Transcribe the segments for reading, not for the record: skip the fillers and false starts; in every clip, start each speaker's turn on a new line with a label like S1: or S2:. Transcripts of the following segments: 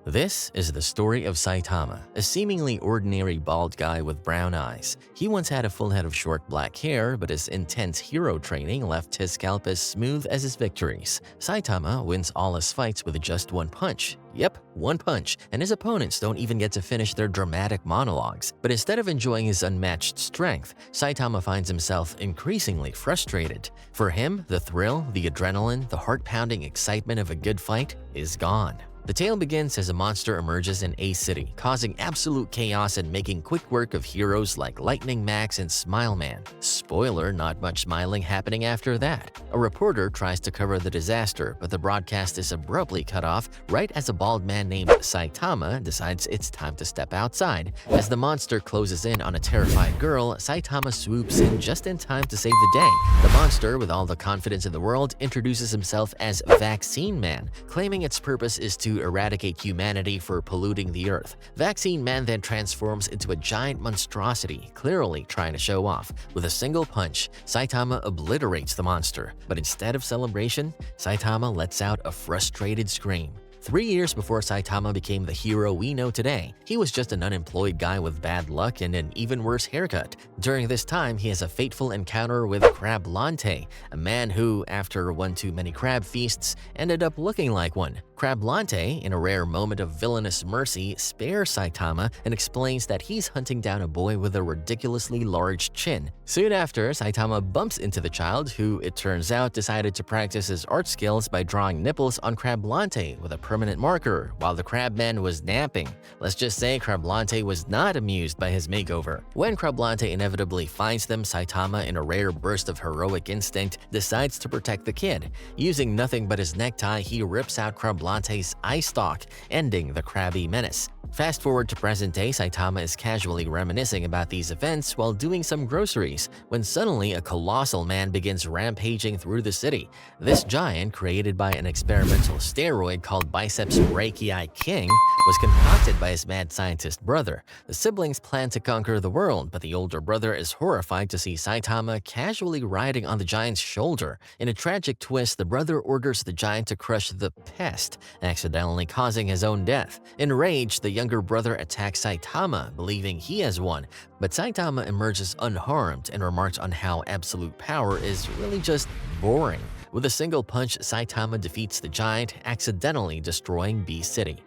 S1: This is the story of Saitama, a seemingly ordinary bald guy with brown eyes. He once had a full head of short black hair, but his intense hero training left his scalp as smooth as his victories. Saitama wins all his fights with just one punch. Yep, one punch, and his opponents don't even get to finish their dramatic monologues. But instead of enjoying his unmatched strength, Saitama finds himself increasingly frustrated. For him, the thrill, the adrenaline, the heart-pounding excitement of a good fight is gone. The tale begins as a monster emerges in A City, causing absolute chaos and making quick work of heroes like Lightning Max and Smile Man. Spoiler, not much smiling happening after that. A reporter tries to cover the disaster, but the broadcast is abruptly cut off right as a bald man named Saitama decides it's time to step outside. As the monster closes in on a terrified girl, Saitama swoops in just in time to save the day. The monster, with all the confidence in the world, introduces himself as Vaccine Man, claiming its purpose is to eradicate humanity for polluting the earth. Vaccine Man then transforms into a giant monstrosity, clearly trying to show off. With a single punch, Saitama obliterates the monster, but instead of celebration, Saitama lets out a frustrated scream. 3 years before Saitama became the hero we know today, he was just an unemployed guy with bad luck and an even worse haircut. During this time, he has a fateful encounter with Crab Lante, a man who, after one too many crab feasts, ended up looking like one. Crab Lante, in a rare moment of villainous mercy, spares Saitama and explains that he's hunting down a boy with a ridiculously large chin. Soon after, Saitama bumps into the child who, it turns out, decided to practice his art skills by drawing nipples on Crab Lante with a permanent marker while the Crabman was napping. Let's just say Crab Lante was not amused by his makeover. When Crab Lante inevitably finds them, Saitama, in a rare burst of heroic instinct, decides to protect the kid. Using nothing but his necktie, he rips out Crab Lante's eye stalk, ending the crabby menace. Fast forward to present day, Saitama is casually reminiscing about these events while doing some groceries, when suddenly a colossal man begins rampaging through the city. This giant, created by an experimental steroid called Biceps Brachii King, was concocted by his mad scientist brother. The siblings plan to conquer the world, but the older brother is horrified to see Saitama casually riding on the giant's shoulder. In a tragic twist, the brother orders the giant to crush the pest, accidentally causing his own death. Enraged, the younger brother attacks Saitama, believing he has won, but Saitama emerges unharmed and remarks on how absolute power is really just boring. With a single punch, Saitama defeats the giant, accidentally destroying B City.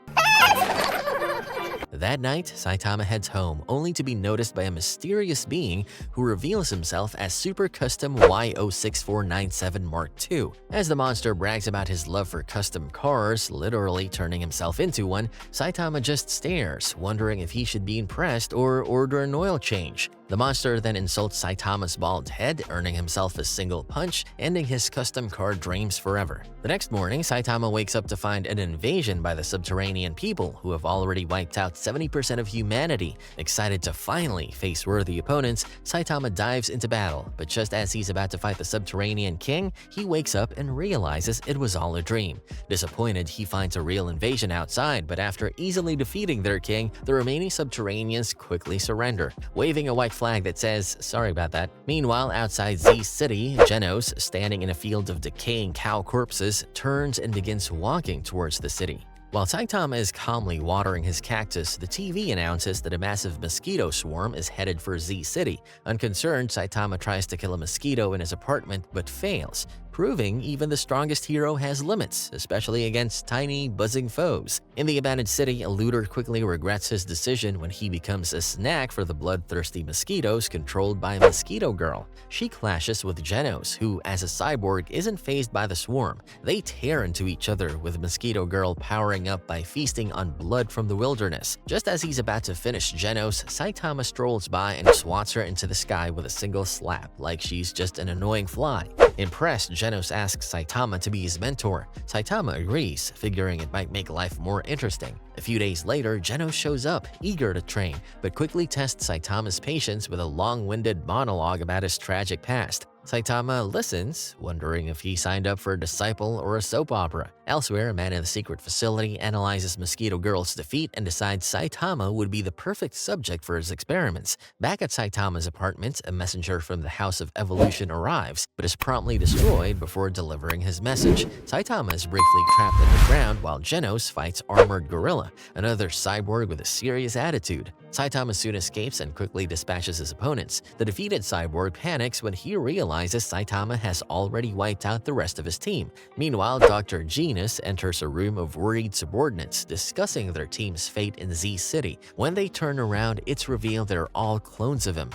S1: That night, Saitama heads home, only to be noticed by a mysterious being who reveals himself as Super Custom Y06497 Mark II. As the monster brags about his love for custom cars, literally turning himself into one, Saitama just stares, wondering if he should be impressed or order an oil change. The monster then insults Saitama's bald head, earning himself a single punch, ending his custom car dreams forever. The next morning, Saitama wakes up to find an invasion by the subterranean people who have already wiped out 70% of humanity. Excited to finally face worthy opponents, Saitama dives into battle, but just as he's about to fight the subterranean king, he wakes up and realizes it was all a dream. Disappointed, he finds a real invasion outside, but after easily defeating their king, the remaining subterraneans quickly surrender, waving a white flag that says, "Sorry about that." Meanwhile, outside Z City, Genos, standing in a field of decaying cow corpses, turns and begins walking towards the city. While Saitama is calmly watering his cactus, the TV announces that a massive mosquito swarm is headed for Z City. Unconcerned, Saitama tries to kill a mosquito in his apartment but fails, proving even the strongest hero has limits, especially against tiny, buzzing foes. In the abandoned city, a looter quickly regrets his decision when he becomes a snack for the bloodthirsty mosquitoes controlled by Mosquito Girl. She clashes with Genos, who, as a cyborg, isn't fazed by the swarm. They tear into each other, with Mosquito Girl powering up by feasting on blood from the wilderness. Just as he's about to finish Genos, Saitama strolls by and swats her into the sky with a single slap, like she's just an annoying fly. Impressed, Genos asks Saitama to be his mentor. Saitama agrees, figuring it might make life more interesting. A few days later, Genos shows up, eager to train, but quickly tests Saitama's patience with a long-winded monologue about his tragic past. Saitama listens, wondering if he signed up for a disciple or a soap opera. Elsewhere, a man in the secret facility analyzes Mosquito Girl's defeat and decides Saitama would be the perfect subject for his experiments. Back at Saitama's apartment, a messenger from the House of Evolution arrives, but is promptly destroyed before delivering his message. Saitama is briefly trapped underground while Genos fights Armored Gorilla, another cyborg with a serious attitude. Saitama soon escapes and quickly dispatches his opponents. The defeated cyborg panics when he realizes Saitama has already wiped out the rest of his team. Meanwhile, Dr. Genus enters a room of worried subordinates, discussing their team's fate in Z City. When they turn around, it's revealed they're all clones of him.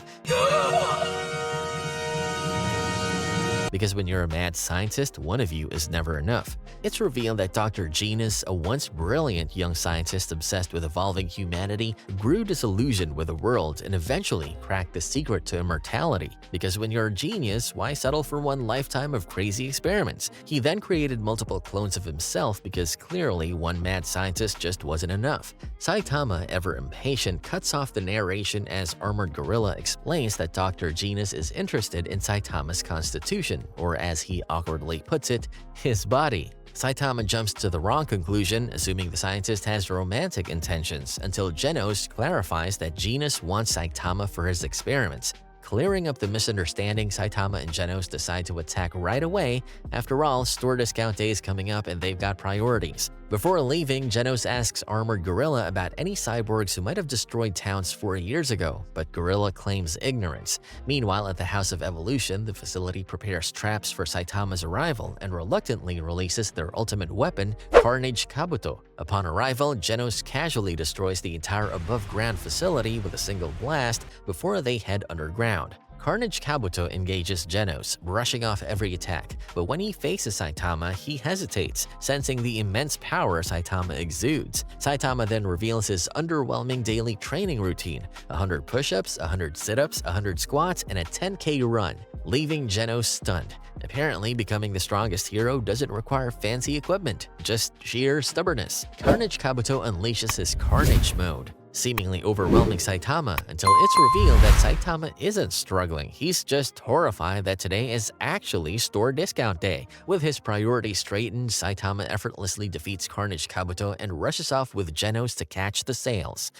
S1: Because when you're a mad scientist, one of you is never enough. It's revealed that Dr. Genus, a once brilliant young scientist obsessed with evolving humanity, grew disillusioned with the world and eventually cracked the secret to immortality. Because when you're a genius, why settle for one lifetime of crazy experiments? He then created multiple clones of himself because clearly one mad scientist just wasn't enough. Saitama, ever impatient, cuts off the narration as Armored Gorilla explains that Dr. Genus is interested in Saitama's constitution, or as he awkwardly puts it, his body. Saitama jumps to the wrong conclusion, assuming the scientist has romantic intentions, until Genos clarifies that Genus wants Saitama for his experiments. Clearing up the misunderstanding, Saitama and Genos decide to attack right away. After all, store discount day is coming up and they've got priorities. Before leaving, Genos asks Armored Gorilla about any cyborgs who might have destroyed towns 4 years ago, but Gorilla claims ignorance. Meanwhile, at the House of Evolution, the facility prepares traps for Saitama's arrival and reluctantly releases their ultimate weapon, Carnage Kabuto. Upon arrival, Genos casually destroys the entire above-ground facility with a single blast before they head underground. Carnage Kabuto engages Genos, brushing off every attack, but when he faces Saitama, he hesitates, sensing the immense power Saitama exudes. Saitama then reveals his underwhelming daily training routine: 100 push-ups, 100 sit-ups, 100 squats, and a 10K run, leaving Genos stunned. Apparently, becoming the strongest hero doesn't require fancy equipment, just sheer stubbornness. Carnage Kabuto unleashes his Carnage mode, seemingly overwhelming Saitama until it's revealed that Saitama isn't struggling. He's just horrified that today is actually store discount day. With his priorities straightened, Saitama effortlessly defeats Carnage Kabuto and rushes off with Genos to catch the sales.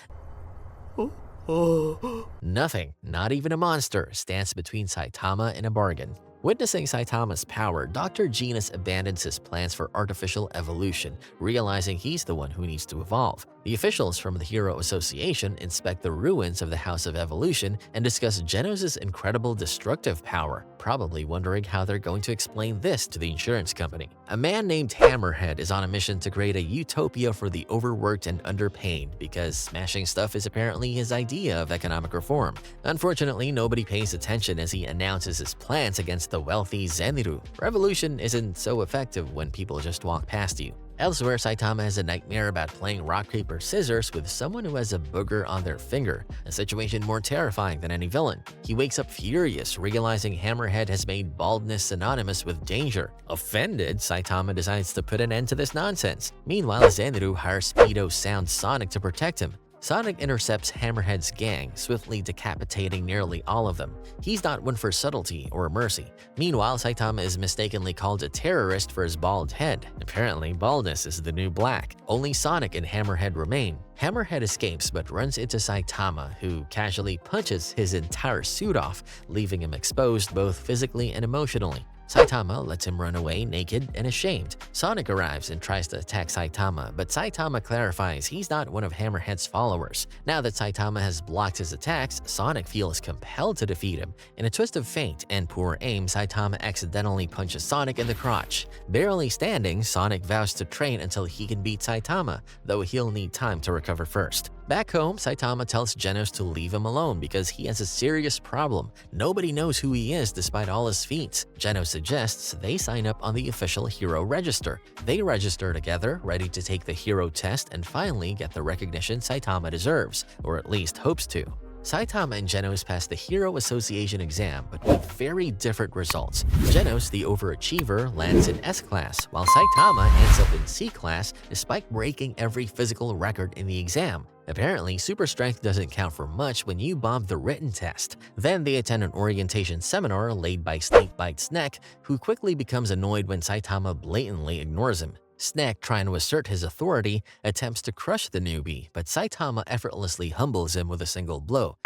S1: Nothing, not even a monster, stands between Saitama and a bargain. Witnessing Saitama's power, Dr. Genus abandons his plans for artificial evolution, realizing he's the one who needs to evolve. The officials from the Hero Association inspect the ruins of the House of Evolution and discuss Genos' incredible destructive power, probably wondering how they're going to explain this to the insurance company. A man named Hammerhead is on a mission to create a utopia for the overworked and underpaid, because smashing stuff is apparently his idea of economic reform. Unfortunately, nobody pays attention as he announces his plans against the wealthy Zeniru. Revolution isn't so effective when people just walk past you. Elsewhere, Saitama has a nightmare about playing rock, paper, scissors with someone who has a booger on their finger, a situation more terrifying than any villain. He wakes up furious, realizing Hammerhead has made baldness synonymous with danger. Offended, Saitama decides to put an end to this nonsense. Meanwhile, Zeniru hires Speedo Sound Sonic to protect him. Sonic intercepts Hammerhead's gang, swiftly decapitating nearly all of them. He's not one for subtlety or mercy. Meanwhile, Saitama is mistakenly called a terrorist for his bald head. Apparently, baldness is the new black. Only Sonic and Hammerhead remain. Hammerhead escapes but runs into Saitama, who casually punches his entire suit off, leaving him exposed both physically and emotionally. Saitama lets him run away naked and ashamed. Sonic arrives and tries to attack Saitama, but Saitama clarifies he's not one of Hammerhead's followers. Now that Saitama has blocked his attacks, Sonic feels compelled to defeat him. In a twist of fate and poor aim, Saitama accidentally punches Sonic in the crotch. Barely standing, Sonic vows to train until he can beat Saitama, though he'll need time to recover first. Back home, Saitama tells Genos to leave him alone because he has a serious problem. Nobody knows who he is despite all his feats. Genos suggests they sign up on the official hero register. They register together, ready to take the hero test and finally get the recognition Saitama deserves, or at least hopes to. Saitama and Genos pass the Hero Association exam, but with very different results. Genos, the overachiever, lands in S-Class, while Saitama ends up in C-Class despite breaking every physical record in the exam. Apparently, super strength doesn't count for much when you bomb the written test. Then they attend an orientation seminar laid by Snakebite's neck, who quickly becomes annoyed when Saitama blatantly ignores him. Snack, trying to assert his authority, attempts to crush the newbie, but Saitama effortlessly humbles him with a single blow.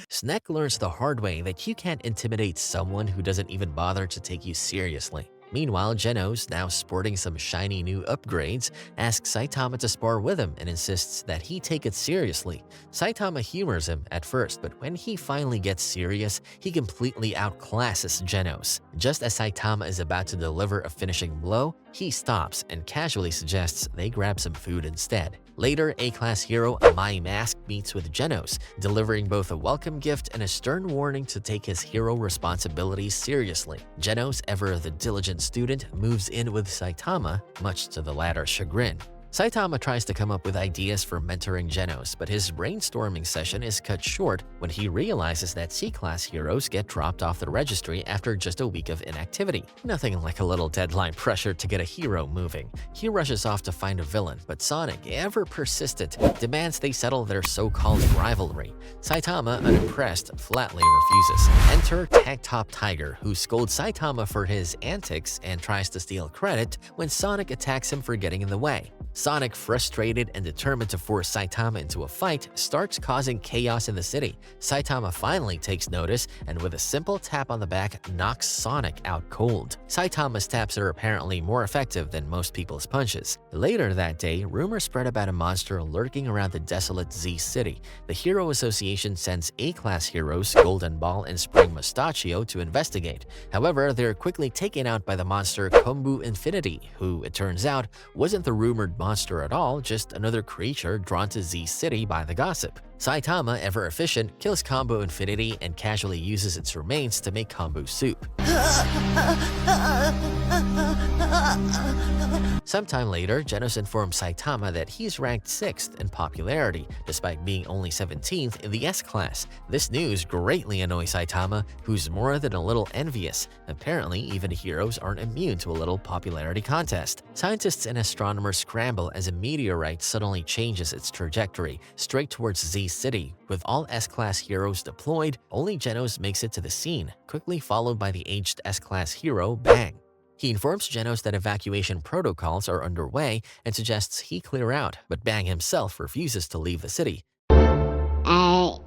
S1: Snack learns the hard way that you can't intimidate someone who doesn't even bother to take you seriously. Meanwhile, Genos, now sporting some shiny new upgrades, asks Saitama to spar with him and insists that he take it seriously. Saitama humors him at first, but when he finally gets serious, he completely outclasses Genos. Just as Saitama is about to deliver a finishing blow, he stops and casually suggests they grab some food instead. Later, A-class hero My Mask meets with Genos, delivering both a welcome gift and a stern warning to take his hero responsibilities seriously. Genos, ever the diligent student, moves in with Saitama, much to the latter's chagrin. Saitama tries to come up with ideas for mentoring Genos, but his brainstorming session is cut short when he realizes that C-class heroes get dropped off the registry after just a week of inactivity. Nothing like a little deadline pressure to get a hero moving. He rushes off to find a villain, but Sonic, ever persistent, demands they settle their so-called rivalry. Saitama, unimpressed, flatly refuses. Enter Tank Top Tiger, who scolds Saitama for his antics and tries to steal credit when Sonic attacks him for getting in the way. Sonic, frustrated and determined to force Saitama into a fight, starts causing chaos in the city. Saitama finally takes notice and with a simple tap on the back knocks Sonic out cold. Saitama's taps are apparently more effective than most people's punches. Later that day, rumors spread about a monster lurking around the desolate Z City. The Hero Association sends A-class heroes Golden Ball and Spring Mustachio to investigate. However, they're quickly taken out by the monster Kombu Infinity, who, it turns out, wasn't the rumored monster at all, just another creature drawn to Z City by the gossip. Saitama, ever efficient, kills Combo Infinity and casually uses its remains to make kombu soup. Sometime later, Genos informs Saitama that he's ranked 6th in popularity, despite being only 17th in the S-class. This news greatly annoys Saitama, who's more than a little envious. Apparently, even heroes aren't immune to a little popularity contest. Scientists and astronomers scramble as a meteorite suddenly changes its trajectory, straight towards Z City. With all S-class heroes deployed, only Genos makes it to the scene, quickly followed by the aged S-class hero Bang. He informs Genos that evacuation protocols are underway and suggests he clear out, but Bang himself refuses to leave the city.
S2: No.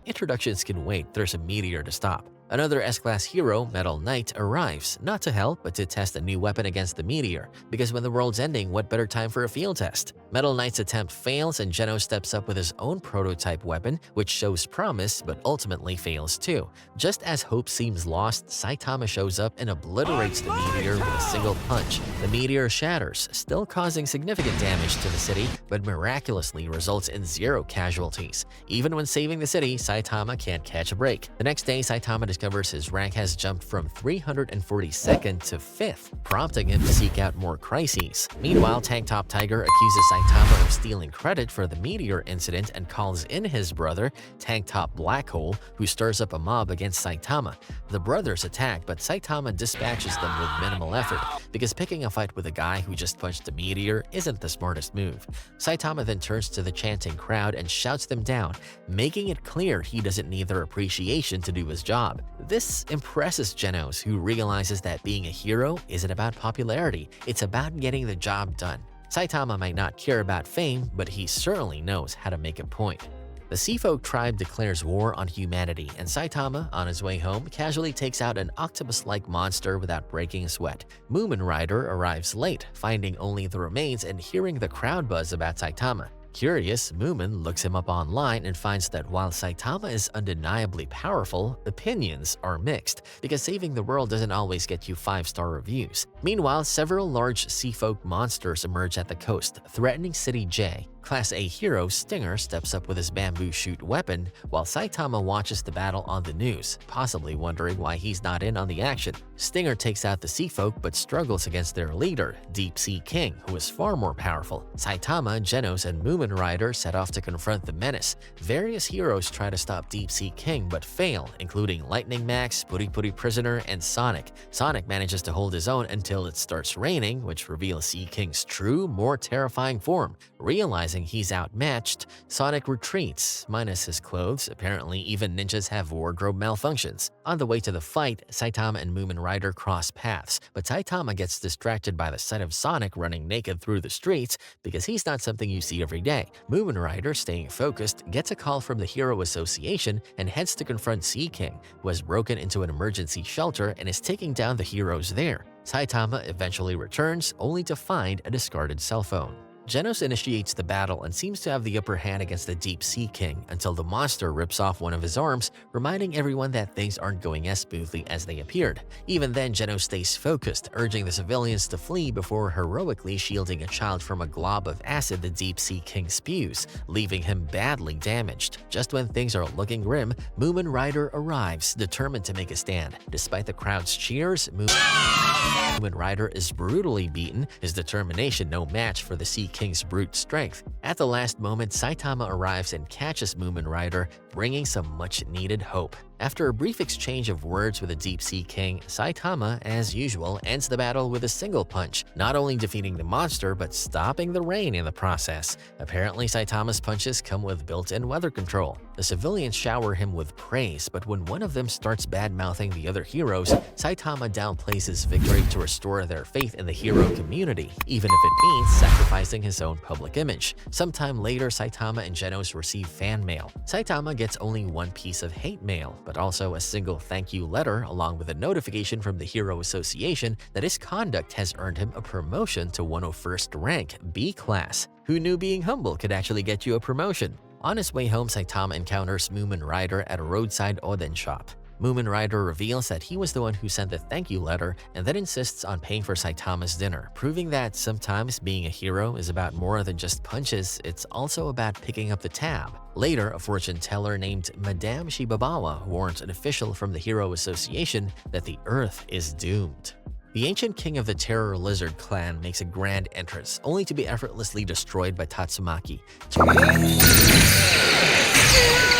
S1: Introductions can wait, there's a meteor to stop. Another S-class hero, Metal Knight, arrives, not to help but to test a new weapon against the meteor, because when the world's ending, what better time for a field test? Metal Knight's attempt fails and Genos steps up with his own prototype weapon, which shows promise but ultimately fails too. Just as hope seems lost, Saitama shows up and obliterates the meteor with a single punch. The meteor shatters, still causing significant damage to the city, but miraculously results in 0 casualties. Even when saving the city, Saitama can't catch a break. The next day, Saitama discovers his rank has jumped from 342nd to 5th, prompting him to seek out more crises. Meanwhile, Tank Top Tiger accuses Saitama of stealing credit for the meteor incident and calls in his brother, Tank Top Black Hole, who stirs up a mob against Saitama. The brothers attack, but Saitama dispatches them with minimal effort, because picking a fight with a guy who just punched a meteor isn't the smartest move. Saitama then turns to the chanting crowd and shouts them down, making it clear he doesn't need their appreciation to do his job. This impresses Genos, who realizes that being a hero isn't about popularity, it's about getting the job done. Saitama might not care about fame, but he certainly knows how to make a point. The Seafolk tribe declares war on humanity, and Saitama, on his way home, casually takes out an octopus-like monster without breaking a sweat. Moomin Rider arrives late, finding only the remains and hearing the crowd buzz about Saitama. Curious, Moomin looks him up online and finds that while Saitama is undeniably powerful, opinions are mixed, because saving the world doesn't always get you 5-star reviews. Meanwhile, several large Seafolk monsters emerge at the coast, threatening City J. Class A hero Stinger steps up with his bamboo shoot weapon, while Saitama watches the battle on the news, possibly wondering why he's not in on the action. Stinger takes out the Seafolk but struggles against their leader, Deep Sea King, who is far more powerful. Saitama, Genos, and Moomin Rider set off to confront the menace. Various heroes try to stop Deep Sea King but fail, including Lightning Max, Puri Puri Prisoner, and Sonic. Sonic manages to hold his own until it starts raining, which reveals Sea King's true, more terrifying form. Realizing Realizing he's outmatched, Sonic retreats, minus his clothes. Apparently, even ninjas have wardrobe malfunctions. On the way to the fight, Saitama and Moomin Rider cross paths, but Saitama gets distracted by the sight of Sonic running naked through the streets because he's not something you see every day. Moomin Rider, staying focused, gets a call from the Hero Association and heads to confront Sea King, who has broken into an emergency shelter and is taking down the heroes there. Saitama eventually returns, only to find a discarded cell phone. Genos initiates the battle and seems to have the upper hand against the Deep Sea King until the monster rips off one of his arms, reminding everyone that things aren't going as smoothly as they appeared. Even then, Genos stays focused, urging the civilians to flee before heroically shielding a child from a glob of acid the Deep Sea King spews, leaving him badly damaged. Just when things are looking grim, Moomin Rider arrives, determined to make a stand. Despite the crowd's cheers, Moomin Rider is brutally beaten, his determination no match for the Sea King's brute strength. At the last moment, Saitama arrives and catches Moomin Rider, bringing some much-needed hope. After a brief exchange of words with the Deep Sea King, Saitama, as usual, ends the battle with a single punch, not only defeating the monster but stopping the rain in the process. Apparently, Saitama's punches come with built-in weather control. The civilians shower him with praise, but when one of them starts bad-mouthing the other heroes, Saitama downplays his victory to restore their faith in the hero community, even if it means sacrificing his own public image. Sometime later, Saitama and Genos receive fan mail. Saitama gets only one piece of hate mail, but also a single thank you letter along with a notification from the Hero Association that his conduct has earned him a promotion to 101st rank, B class. Who knew being humble could actually get you a promotion? On his way home, Saitama encounters Moomin Rider at a roadside Oden shop. Moomin Rider reveals that he was the one who sent the thank you letter and then insists on paying for Saitama's dinner, proving that sometimes being a hero is about more than just punches, it's also about picking up the tab. Later, a fortune teller named Madame Shibabawa warns an official from the Hero Association that the Earth is doomed. The ancient king of the Terror Lizard clan makes a grand entrance, only to be effortlessly destroyed by Tatsumaki.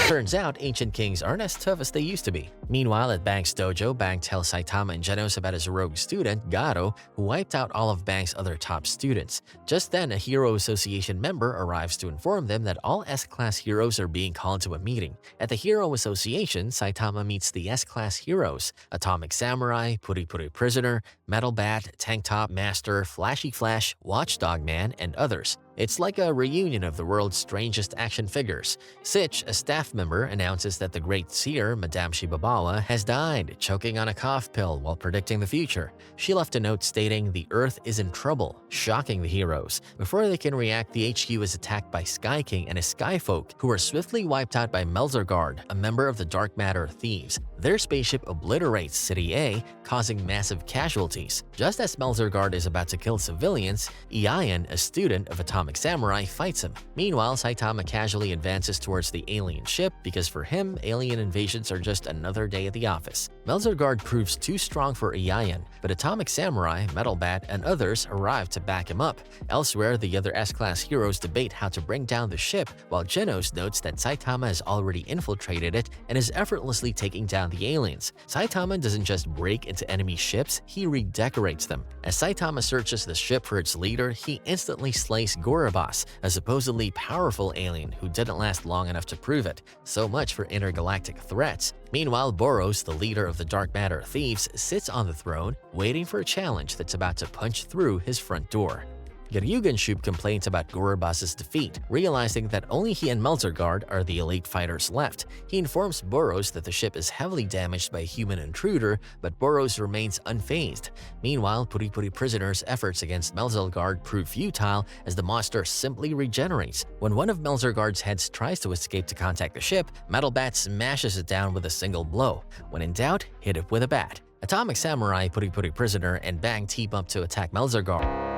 S1: Turns out, ancient kings aren't as tough as they used to be. Meanwhile, at Bang's dojo, Bang tells Saitama and Genos about his rogue student, Garo, who wiped out all of Bang's other top students. Just then, a Hero Association member arrives to inform them that all S-Class heroes are being called to a meeting. At the Hero Association, Saitama meets the S-Class heroes: Atomic Samurai, Puri Puri Prisoner, Metal Bat, Tank Top Master, Flashy Flash, Watchdog Man, and others. It's like a reunion of the world's strangest action figures. Sitch, a staff member, announces that the great seer, Madame Shibabawa, has died, choking on a cough pill while predicting the future. She left a note stating the Earth is in trouble, shocking the heroes. Before they can react, the HQ is attacked by Sky King and his Skyfolk, who are swiftly wiped out by Melzergard, a member of the Dark Matter Thieves. Their spaceship obliterates City A, causing massive casualties. Just as Melzergard is about to kill civilians, Ian, a student of Atomic Samurai, fights him. Meanwhile, Saitama casually advances towards the alien ship because for him, alien invasions are just another day at the office. Melzergard proves too strong for Ian, but Atomic Samurai, Metal Bat, and others arrive to back him up. Elsewhere, the other S-Class heroes debate how to bring down the ship, while Genos notes that Saitama has already infiltrated it and is effortlessly taking down the aliens. Saitama doesn't just break into enemy ships, he redecorates them. As Saitama searches the ship for its leader, he instantly slays Gorobas, a supposedly powerful alien who didn't last long enough to prove it. So much for intergalactic threats. Meanwhile, Boros, the leader of the Dark Matter Thieves, sits on the throne, waiting for a challenge that's about to punch through his front door. Geryugan complains about Gorobas' defeat, realizing that only he and Melzergard are the elite fighters left. He informs Boros that the ship is heavily damaged by a human intruder, but Boros remains unfazed. Meanwhile, Puri Puri Prisoner's efforts against Melzergard prove futile as the monster simply regenerates. When one of Melzergard's heads tries to escape to contact the ship, Metal Bat smashes it down with a single blow. When in doubt, hit it with a bat. Atomic Samurai, Puri Puri Prisoner, and Bang team up to attack Melzergard.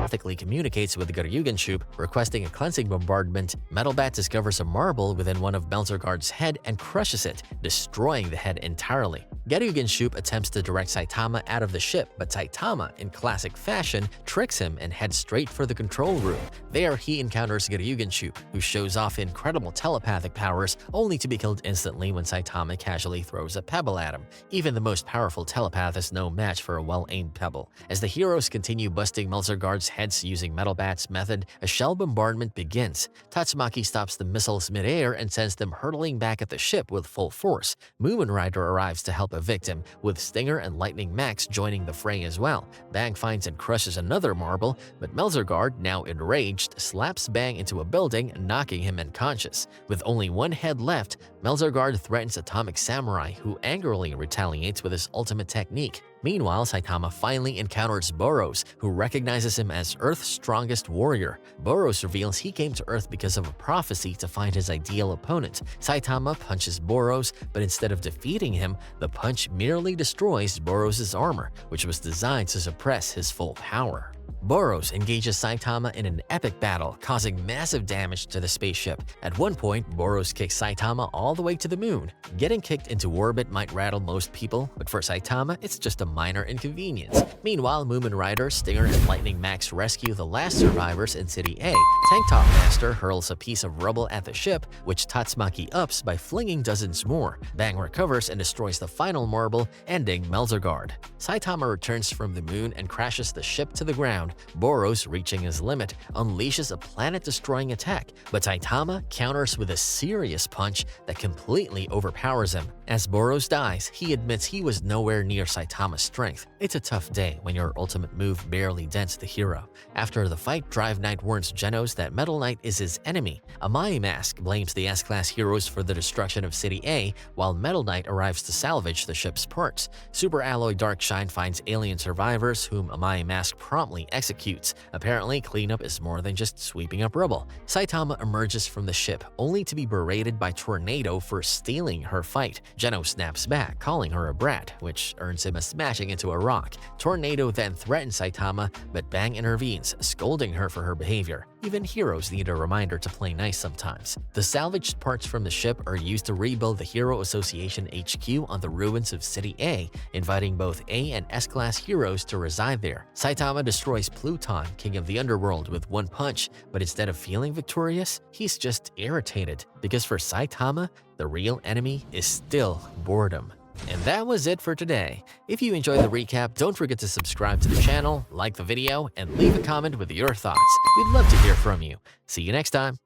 S1: Ethically communicates with the Geryugan, requesting a cleansing bombardment. Metal Bat discovers a marble within one of Melzergard's head and crushes it, destroying the head entirely. Geryugan attempts to direct Saitama out of the ship, but Saitama, in classic fashion, tricks him and heads straight for the control room. There, he encounters Geryugan, who shows off incredible telepathic powers, only to be killed instantly when Saitama casually throws a pebble at him. Even the most powerful telepath is no match for a well-aimed pebble. As the heroes continue busting Melzergard's head Hence, using Metal Bat's method, a shell bombardment begins. Tatsumaki stops the missiles midair and sends them hurtling back at the ship with full force. Moomin Rider arrives to help evict him, with Stinger and Lightning Max joining the fray as well. Bang finds and crushes another marble, but Melzergaard, now enraged, slaps Bang into a building, knocking him unconscious. With only one head left, Melzergaard threatens Atomic Samurai, who angrily retaliates with his ultimate technique. Meanwhile, Saitama finally encounters Boros, who recognizes him as Earth's strongest warrior. Boros reveals he came to Earth because of a prophecy to find his ideal opponent. Saitama punches Boros, but instead of defeating him, the punch merely destroys Boros' armor, which was designed to suppress his full power. Boros engages Saitama in an epic battle, causing massive damage to the spaceship. At one point, Boros kicks Saitama all the way to the moon. Getting kicked into orbit might rattle most people, but for Saitama, it's just a minor inconvenience. Meanwhile, Moomin Rider, Stinger, and Lightning Max rescue the last survivors in City A. Tank Top Master hurls a piece of rubble at the ship, which Tatsumaki ups by flinging dozens more. Bang recovers and destroys the final marble, ending Melzergaard. Saitama returns from the moon and crashes the ship to the ground. Boros, reaching his limit, unleashes a planet-destroying attack, but Saitama counters with a serious punch that completely overpowers him. As Boros dies, he admits he was nowhere near Saitama's strength. It's a tough day when your ultimate move barely dents the hero. After the fight, Drive Knight warns Genos that Metal Knight is his enemy. Amai Mask blames the S-Class heroes for the destruction of City A, while Metal Knight arrives to salvage the ship's parts. Super Alloy Darkshine finds alien survivors, whom Amai Mask promptly executes. Apparently, cleanup is more than just sweeping up rubble. Saitama emerges from the ship, only to be berated by Tornado for stealing her fight. Genos snaps back, calling her a brat, which earns him a smashing into a rock. Tornado then threatens Saitama, but Bang intervenes, scolding her for her behavior. Even heroes need a reminder to play nice sometimes. The salvaged parts from the ship are used to rebuild the Hero Association HQ on the ruins of City A, inviting both A and S-Class heroes to reside there. Saitama destroys Pluton, king of the underworld, with one punch, but instead of feeling victorious, he's just irritated, because for Saitama, the real enemy is still boredom. And that was it for today. If you enjoyed the recap, don't forget to subscribe to the channel, like the video, and leave a comment with your thoughts. We'd love to hear from you. See you next time.